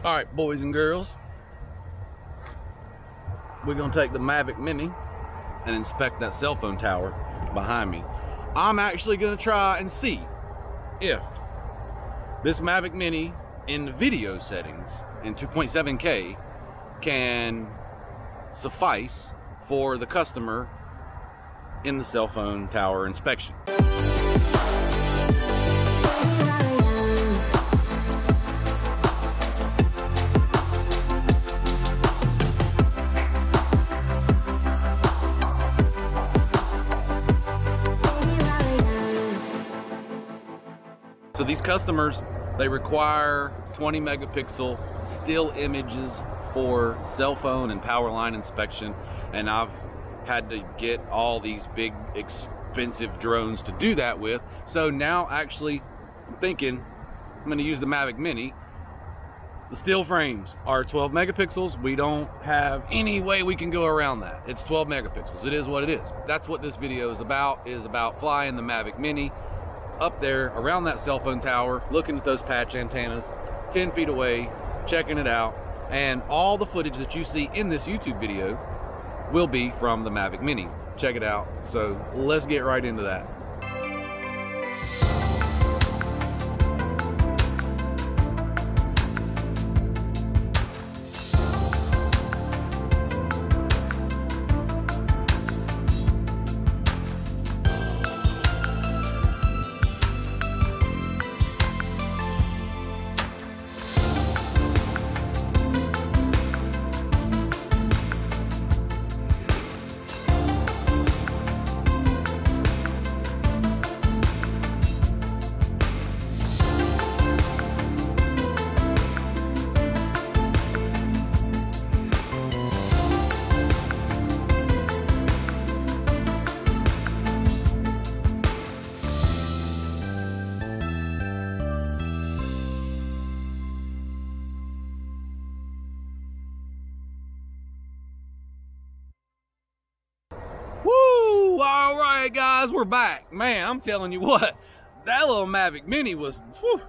All right, boys and girls, we're gonna take the Mavic Mini and inspect that cell phone tower behind me. I'm actually gonna try and see if this Mavic Mini in video settings in 2.7K can suffice for the customer in the cell phone tower inspection. So these customers, they require 20 megapixel still images for cell phone and power line inspection, and I've had to get all these big expensive drones to do that with. So now actually I'm thinking I'm going to use the Mavic Mini. The still frames are 12 megapixels. We don't have any way we can go around that. It's 12 megapixels. It is what it is. That's what this video is about flying the Mavic Mini up there around that cell phone tower, looking at those patch antennas 10 feet away, checking it out. And all the footage that you see in this YouTube video will be from the Mavic Mini. Check it out. So let's get right into that. Woo! All right, guys, we're back. Man, I'm telling you what, that little Mavic Mini was, whew,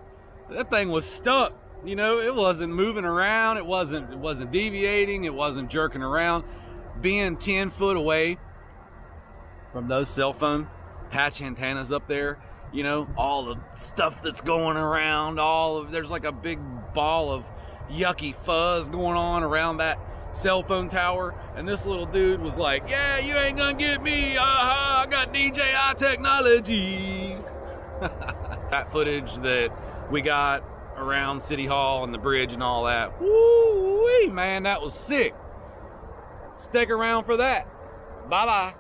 that thing was stuck. You know, it wasn't moving around. It wasn't deviating. It wasn't jerking around. Being 10 foot away from those cell phone patch antennas up there, you know, all the stuff that's going around, there's like a big ball of yucky fuzz going on around that cell phone tower, and this little dude was like, yeah, you ain't gonna get me, I got DJI technology. That footage that we got around City Hall and the bridge and all that, woo-wee, man, that was sick. Stick around for that. Bye-bye.